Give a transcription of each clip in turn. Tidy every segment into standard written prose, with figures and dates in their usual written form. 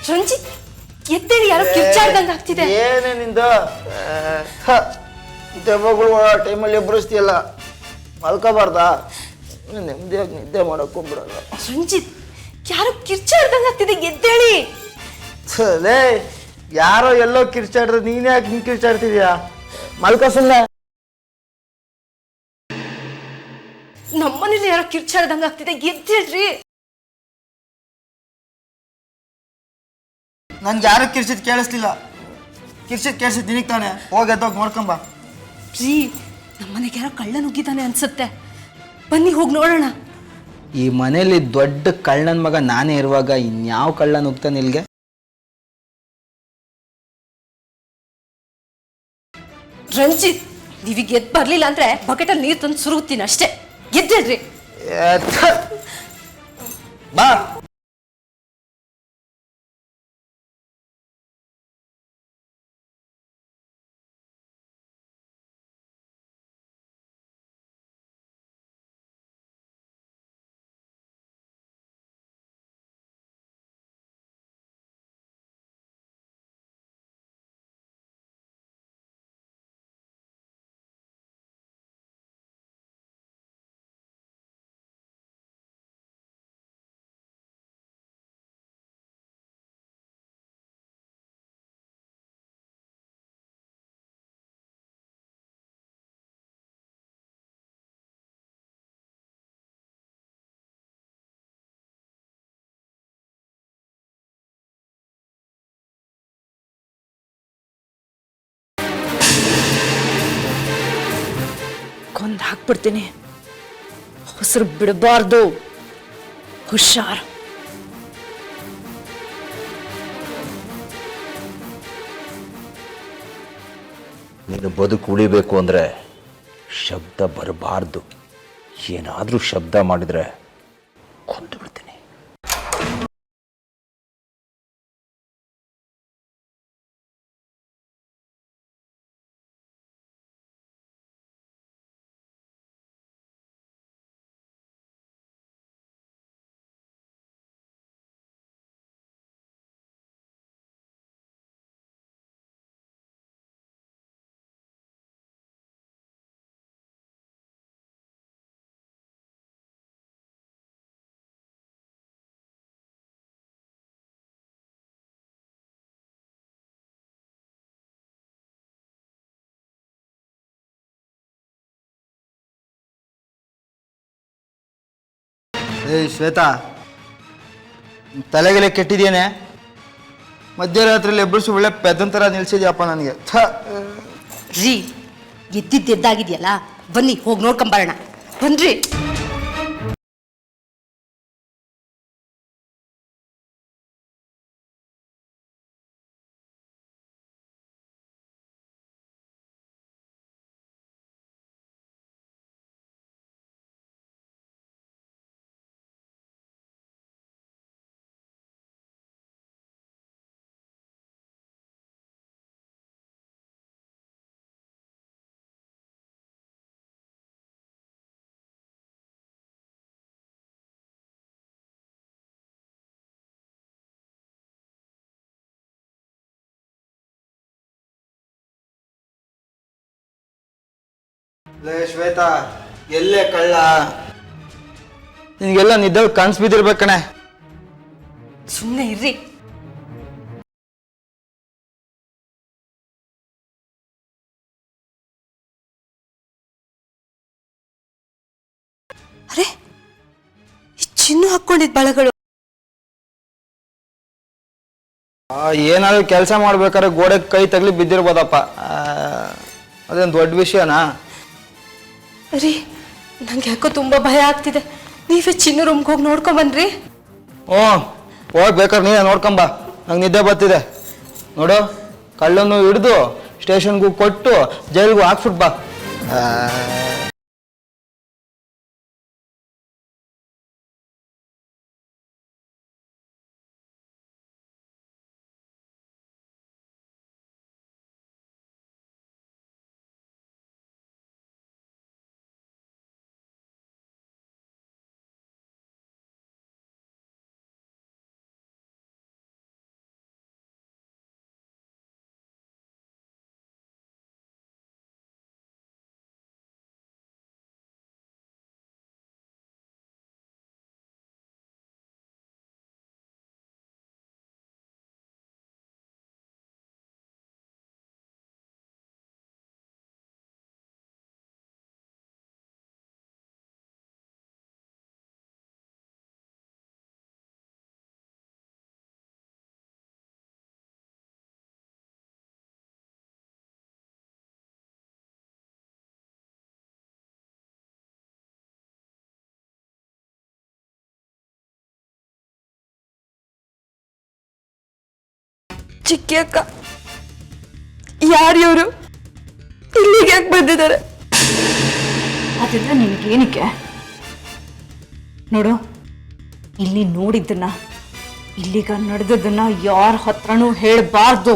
ರಂಜಿತ್ ಎದ್ದೇಳಿ, ಯಾರೋ ಕಿರ್ಚಾಡ್ದಂಗೆ ಆಗ್ತಿದೆ. ಏನೇ ನಿಂದ ದೆವ್ವಗಳು ಟೈಮಲ್ಲಿ ಎಬ್ಬರಿಸ್ತೀಯಲ್ಲ, ಮಲ್ಕೋಬಾರ್ದಾ? ನೆಮ್ಮದಿಯಾಗಿ ನಿದ್ದೆ ಮಾಡೋಕ್ಕೋಗ್ಬಿಡಲ್ಲ. ರಂಜಿತ್ ಯಾರೋ ಕಿರ್ಚಾಡ್ದಂಗೆ ಆಗ್ತಿದೆ, ಎದ್ದೇಳಿ. ಲೇ, ಯಾರೋ ಎಲ್ಲೋ ಕಿರ್ಚಾಡ್ರೆ ನೀನೇ ಯಾಕೆ ಹಿಂಗೆ ಕಿರ್ಚಾಡ್ತಿದ್ಯಾ? ಮಲ್ಕೋ ಸುಮ್ಮನೆ. ನಮ್ಮನೇಲಿ ಯಾರೋ ಕಿರ್ಚಾಡ್ದಂಗೆ ಆಗ್ತಿದೆ, ಎದ್ದೇಳ್ರಿ. ನನ್ಗೆ ಯಾರು ಕಿರ್ಚಿದ್ ಕೇಳಿಸ್ಲಿಲ್ಲ. ಕಿರ್ಚಿದ್ ಕೇಳಿಸಿದ್ ನಿನಗೆ ತಾನೆ. ಹೋಗಿ ಎದ್ದೋಗಿ ನೋಡ್ಕೊಂಬ. ರೀ, ನಮ್ಮನೆಗೆ ಯಾರೋ ಕಳ್ಳ ನುಗ್ಗಿದ್ದಾನೆ ಅನ್ಸುತ್ತೆ, ಬನ್ನಿ ಹೋಗಿ ನೋಡೋಣ. ಈ ಮನೇಲಿ ದೊಡ್ಡ ಕಳ್ಳನ ಮಗ ನಾನೇ ಇರುವಾಗ ಇನ್ಯಾವ ಕಳ್ಳ ನುಗ್ತಾನೆ ಇಲ್ಗೆ? ರಂಜಿತ್, ನೀವೀಗ ಎದ್ದು ಬರ್ಲಿಲ್ಲ ಅಂದ್ರೆ ಬಕೆಟಲ್ಲಿ ನೀರು ತಂದು ಸುರುತ್ತೀನಿ ಅಷ್ಟೇ. ಎದ್ದೇಳ್ರಿ. ಬಾ. ಕೊಂದು ಹಾಕ್ಬಿಡ್ತೀನಿ, ಹೊಸರು ಬಿಡಬಾರ್ದು. ಹುಷಾರ್. ನೀನು ಬದುಕು ಉಳಿಬೇಕು ಅಂದರೆ ಶಬ್ದ ಬರಬಾರ್ದು. ಏನಾದರೂ ಶಬ್ದ ಮಾಡಿದರೆ ಕೊಂದು ಬಿಡ್ತೀನಿ. ಏಯ್ ಶ್ವೇತಾ, ತಲೆಗೆಲೆ ಕೆಟ್ಟಿದ್ದೇನೆ. ಮಧ್ಯರಾತ್ರಿಯಲ್ಲಿ ಎಬ್ಬರಿಸಿ ಒಳ್ಳೆ ಪೆದ್ದನ್ ಥರ ನಿಲ್ಸಿದ್ಯಪ್ಪ ನನಗೆ. ರೀ, ಎದ್ದಾಗಿದೆಯಲ್ಲ, ಬನ್ನಿ ಹೋಗಿ ನೋಡ್ಕೊಂಬರೋಣ. ಬನ್ರಿ. ಲೇ ಶ್ವೇತಾ, ಎಲ್ಲೇ ಕಳ್ಳ? ನಿನಗೆಲ್ಲ ನಿದ್ದಲ್ಲಿ ಕನ್ಸು ಬಿದ್ದಿರ್ಬೇಕಣೆ. ಸುಮ್ಮನೆ ಇರ್ರಿ. ಅರೆ, ಚಿನ್ನು ಹಾಕೊಂಡಿದ್ ಬಳಗಳು. ಏನಾದ್ರು ಕೆಲಸ ಮಾಡ್ಬೇಕಾದ್ರೆ ಗೋಡೆ ಕೈ ತಗಲಿ ಬಿದ್ದಿರ್ಬೋದಪ್ಪ. ಅದೇನು ದೊಡ್ಡ ವಿಷಯನಾ? ರೀ, ನಂಗೆ ಯಾಕೋ ತುಂಬಾ ಭಯ ಆಗ್ತಿದೆ. ನೀವೇ ಚಿನ್ನು ರೂಮ್ಗೆ ಹೋಗಿ ನೋಡ್ಕೊಂಬನ್ರಿ. ಹೋಗಿ ಬೇಕಾದ್ರೆ ನೀನೇ ನೋಡ್ಕೊಂಬ. ನಂಗೆ ನಿದ್ದೆ ಬರ್ತಿದೆ. ನೋಡು, ಕಳ್ಳನ್ನು ಹಿಡಿದು ಸ್ಟೇಷನ್ಗೂ ಕೊಟ್ಟು ಜೈಲ್ಗೂ ಹಾಕ್ಬಿಟ್ ಬಾ. ಚಿಕ್ಕಿ ಅಕ್ಕ, ಯಾರಿವರು? ಇಲ್ಲಿಗೆ ಯಾಕೆ ಬಂದಿದ್ದಾರೆ? ಅದೆಲ್ಲ ನಿನಗೇನಕ್ಕೆ? ನೋಡು, ಇಲ್ಲಿ ನೋಡಿದ್ದನ್ನ, ಇಲ್ಲಿಗ ನಡೆದದನ್ನ ಯಾರ ಹತ್ರನೂ ಹೇಳಬಾರ್ದು.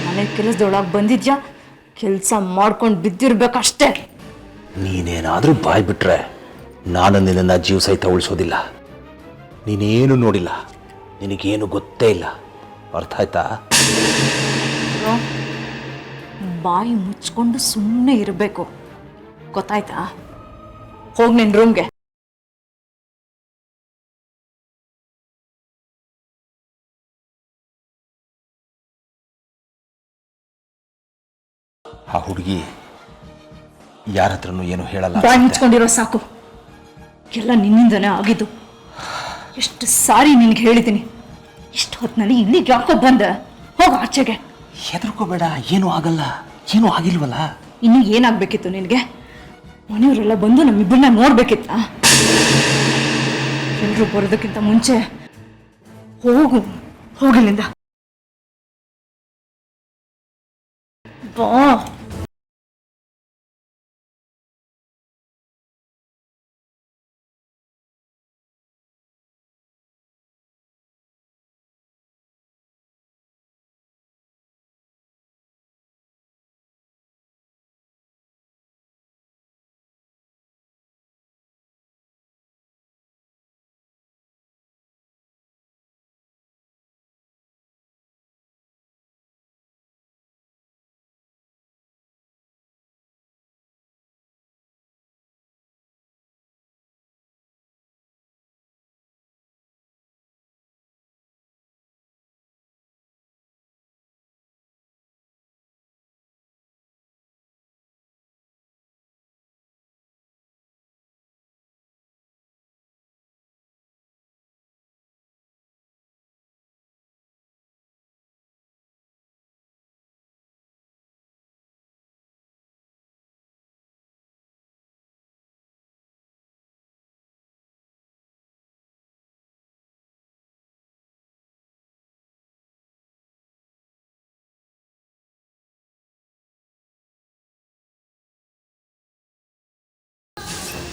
ಮನೆ ಕೆಲಸದೊಳಗೆ ಬಂದಿದ್ಯಾ, ಕೆಲಸ ಮಾಡ್ಕೊಂಡು ಬಿದ್ದಿರ್ಬೇಕಷ್ಟೇ. ನೀನೇನಾದರೂ ಬಾಯ್ ಬಿಟ್ರೆ ನಾನು ನಿನ್ನನ್ನು ಜೀವ ಸಹಿತ ಉಳಿಸೋದಿಲ್ಲ. ನೀನೇನು ನೋಡಿಲ್ಲ, ನಿನಗೇನು ಗೊತ್ತೇ ಇಲ್ಲ. ಅರ್ಥ ಆಯ್ತಾ? ಬಾಯಿ ಮುಚ್ಕೊಂಡು ಸುಮ್ಮನೆ ಇರಬೇಕು, ಗೊತ್ತಾಯ್ತಾ? ಹೋಗಿ ನಿನ್ನ ರೂಮ್ಗೆ. ಆ ಹುಡುಗಿ ಯಾರ ಹತ್ರನೂ ಏನು ಹೇಳಲ್ಲ. ಬಾಯಿ ಮುಚ್ಕೊಂಡಿರೋ ಸಾಕು, ಎಲ್ಲ ನಿನ್ನಿಂದನೇ ಆಗಿದ್ದು. ಎಷ್ಟು ಸಾರಿ ನಿನಗೆ ಹೇಳಿದ್ದೀನಿ, ಇಷ್ಟು ಹೊತ್ತಿನಲ್ಲಿ ಇಲ್ಲಿಗೆ ಯಾಕೋ ಬಂದೆ? ಹೋಗ ಆಚೆಗೆ. ಹೆದರ್ಕೋಬೇಡ, ಏನೂ ಆಗಲ್ಲ. ಏನೂ ಆಗಿಲ್ವಲ್ಲ. ಇನ್ನು ಏನಾಗಬೇಕಿತ್ತು ನಿನಗೆ? ಮನೆಯವರೆಲ್ಲ ಬಂದು ನಮ್ಮಿಬ್ಬರನ್ನ ನೋಡ್ಬೇಕಿತ್ತ? ಎಲ್ಲರೂ ಬರೋದಕ್ಕಿಂತ ಮುಂಚೆ ಹೋಗಿಲ್ಲಿಂದ ಬಾ.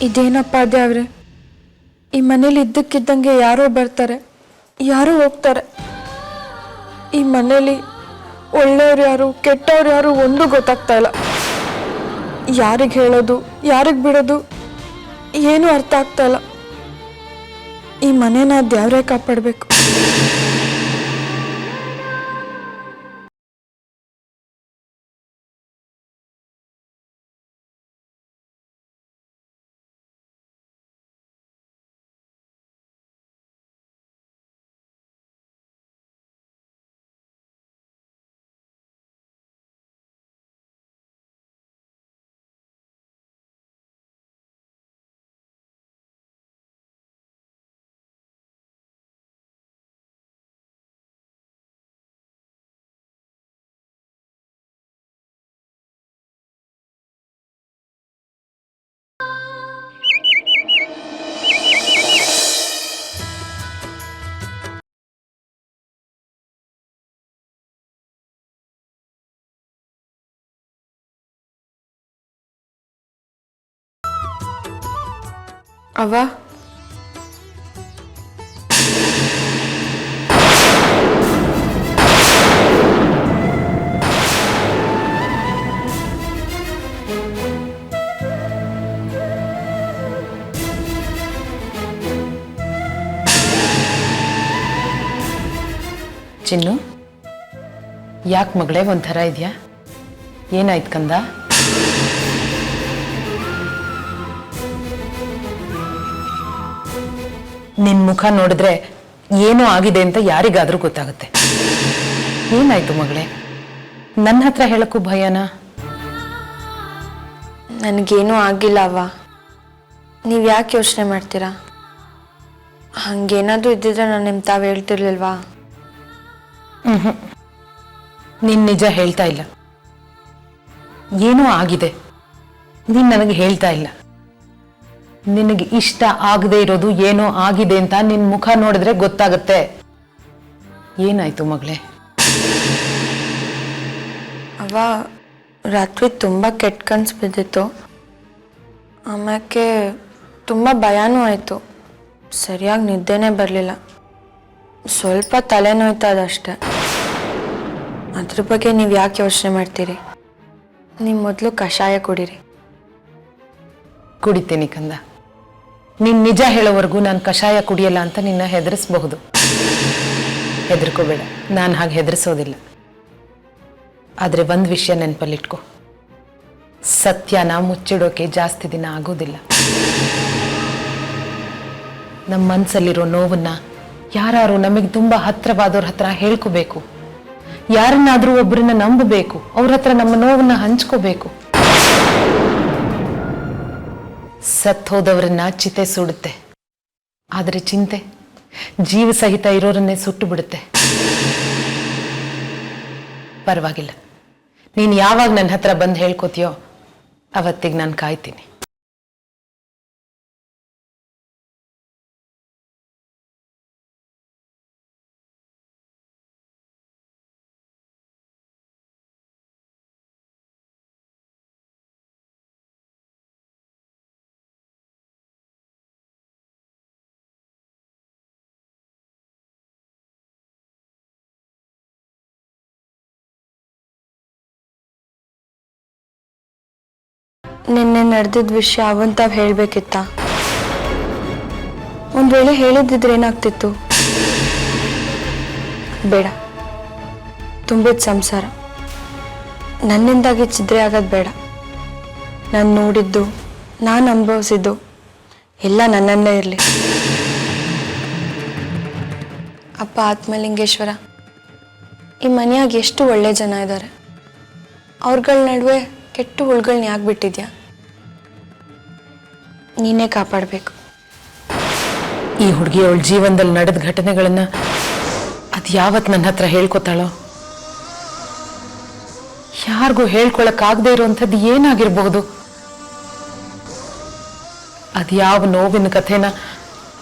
ಇದೇನಪ್ಪ ದೇವ್ರೆ, ಈ ಮನೇಲಿ ಇದ್ದಕ್ಕಿದ್ದಂಗೆ ಯಾರೋ ಬರ್ತಾರೆ, ಯಾರೋ ಹೋಗ್ತಾರೆ. ಈ ಮನೇಲಿ ಒಳ್ಳೆಯವ್ರು ಯಾರು, ಕೆಟ್ಟವ್ರು ಯಾರು ಒಂದು ಗೊತ್ತಾಗ್ತಾ ಇಲ್ಲ. ಯಾರಿಗೆ ಹೇಳೋದು, ಯಾರಿಗೆ ಬಿಡೋದು ಏನು ಅರ್ಥ ಆಗ್ತಾ ಇಲ್ಲ. ಈ ಮನೇನ ದೇವ್ರೇ ಕಾಪಾಡಬೇಕು. ಅವ್ವ, ಚಿನ್ನು, ಯಾಕೆ ಮಗಳೇ ಒಂಥರ ಇದೆಯಾ? ಏನಾಯ್ತು ಕಂದ? ನಿನ್ ಮುಖ ನೋಡಿದ್ರೆ ಏನೋ ಆಗಿದೆ ಅಂತ ಯಾರಿಗಾದ್ರೂ ಗೊತ್ತಾಗುತ್ತೆ. ಏನಾಯ್ತು ಮಗಳೇ? ನನ್ನ ಹತ್ರ ಹೇಳಕ್ಕೂ ಭಯನಾ? ನನಗೇನೂ ಆಗಿಲ್ಲ ಅವ್ವ, ನೀವು ಯಾಕೆ ಯೋಚನೆ ಮಾಡ್ತೀರಾ? ಹಂಗೇನಾದರೂ ಇದ್ದಿದ್ರೆ ನಾನು ನಿಮ್ಮ ತಾವು ಹೇಳ್ತಿರ್ಲಿಲ್ವಾ? ನೀನ್ ನಿಜ ಹೇಳ್ತಾ ಇಲ್ಲ. ಏನೋ ಆಗಿದೆ, ನೀನ್ ನನಗೆ ಹೇಳ್ತಾ ಇಲ್ಲ. ನಿನಗೆ ಇಷ್ಟ ಆಗದೆ ಇರೋದು ಏನೋ ಆಗಿದೆ ಅಂತ ನಿನ್ ಮುಖ ನೋಡಿದ್ರೆ ಗೊತ್ತಾಗುತ್ತೆ. ಏನಾಯ್ತು ಮಗಳೇ? ಅವ ರಾತ್ರಿ ತುಂಬ ಕೆಟ್ಟ ಕನ್ಸು ಬಿದ್ದಿತ್ತು. ಆಮ್ಯಾಕೆ ತುಂಬ ಭಯನೂ ಆಯಿತು. ಸರಿಯಾಗಿ ನಿದ್ದೆನೇ ಬರಲಿಲ್ಲ. ಸ್ವಲ್ಪ ತಲೆನೋಯ್ತದಷ್ಟೆ. ಅದ್ರ ಬಗ್ಗೆ ನೀವು ಯಾಕೆ ಯೋಚನೆ ಮಾಡ್ತೀರಿ? ನೀವು ಮೊದಲು ಕಷಾಯ ಕುಡೀರಿ. ಕುಡಿತೀನಿ ಕಂದ. ನೀನು ನಿಜ ಹೇಳೋವರೆಗೂ ನಾನು ಕಷಾಯ ಕುಡಿಯಲ್ಲ ಅಂತ ನಿನ್ನ ಹೆದರಿಸಬಹುದು. ಹೆದರ್ಕೋಬೇಡ, ನಾನು ಹಾಗೆ ಹೆದರಿಸೋದಿಲ್ಲ. ಆದರೆ ಒಂದು ವಿಷಯ ನೆನಪಲ್ಲಿಟ್ಕೊ, ಸತ್ಯನ ಮುಚ್ಚಿಡೋಕೆ ಜಾಸ್ತಿ ದಿನ ಆಗೋದಿಲ್ಲ. ನಮ್ಮ ಮನಸ್ಸಲ್ಲಿರೋ ನೋವನ್ನ ಯಾರು ನಮಗೆ ತುಂಬ ಹತ್ರವಾದವ್ರ ಹತ್ರ ಹೇಳ್ಕೋಬೇಕು. ಯಾರನ್ನಾದ್ರೂ ಒಬ್ಬರನ್ನ ನಂಬಬೇಕು, ಅವ್ರ ಹತ್ರ ನಮ್ಮ ನೋವನ್ನ ಹಂಚ್ಕೋಬೇಕು. ಸತ್ ಹೋದವರನ್ನ ಚಿತೆ ಸುಡುತ್ತೆ, ಆದರೆ ಚಿಂತೆ ಜೀವ ಸಹಿತ ಇರೋರನ್ನೇ ಸುಟ್ಟು ಬಿಡುತ್ತೆ. ಪರವಾಗಿಲ್ಲ, ನೀನು ಯಾವಾಗ ನನ್ನ ಹತ್ರ ಬಂದು ಹೇಳ್ಕೋತೀಯೋ ಅವತ್ತಿಗೆ ನಾನು ಕಾಯ್ತೀನಿ. ನಿನ್ನೆ ನಡೆದಿದ್ದ ವಿಷಯ ಅವಂತಾವ್ ಹೇಳಬೇಕಿತ್ತ? ಒಂದು ವೇಳೆ ಹೇಳಿದ್ದಿದ್ರೆ ಏನಾಗ್ತಿತ್ತು? ಬೇಡ, ತುಂಬಿದ ಸಂಸಾರ ನನ್ನಿಂದಾಗಿ ಛಿದ್ರೆ ಆಗೋದು ಬೇಡ. ನಾನು ನೋಡಿದ್ದು, ನಾನು ಅನುಭವಿಸಿದ್ದು ಎಲ್ಲ ನನ್ನಲ್ಲೇ ಇರಲಿ. ಅಪ್ಪ ಆತ್ಮಲಿಂಗೇಶ್ವರ, ಈ ಮನೆಯಾಗ ಎಷ್ಟು ಒಳ್ಳೆ ಜನ ಇದ್ದಾರೆ. ಅವ್ರಗಳ ನಡುವೆ ಕೆಟ್ಟ ಹುಳುಗಳನ್ನ ಯಾಕೆ ಬಿಟ್ಟಿದ್ಯಾ? ನೀನೇ ಕಾಪಾಡಬೇಕು. ಈ ಹುಡುಗಿ ಅವಳ ಜೀವನದಲ್ಲಿ ನಡೆದ ಘಟನೆಗಳನ್ನ ಅದು ಯಾವತ್ತು ನನ್ನ ಹತ್ರ ಹೇಳ್ಕೊತಾಳೋ? ಯಾರಿಗೂ ಹೇಳ್ಕೊಳಕ್ಕಾಗದೇ ಇರುವಂಥದ್ದು ಏನಾಗಿರ್ಬಹುದು? ಅದು ಯಾವ ನೋವಿನ ಕಥೆನ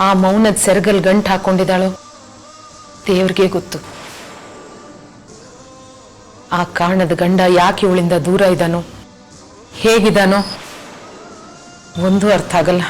ಆ ಮೌನದ ಸೆರಗಲ್ ಗಂಟು ಹಾಕೊಂಡಿದ್ದಾಳೋ ದೇವ್ರಿಗೆ ಗೊತ್ತು. ಆ ಕಾರಣದ ಗಂಡ ಯಾಕೆ ಇವಳಿಂದ ದೂರ ಇದ್ದಾನೋ, ಹೇಗಿದ್ದಾನೋ ಒಂದು ಅರ್ಥ ಆಗಲ್ಲ.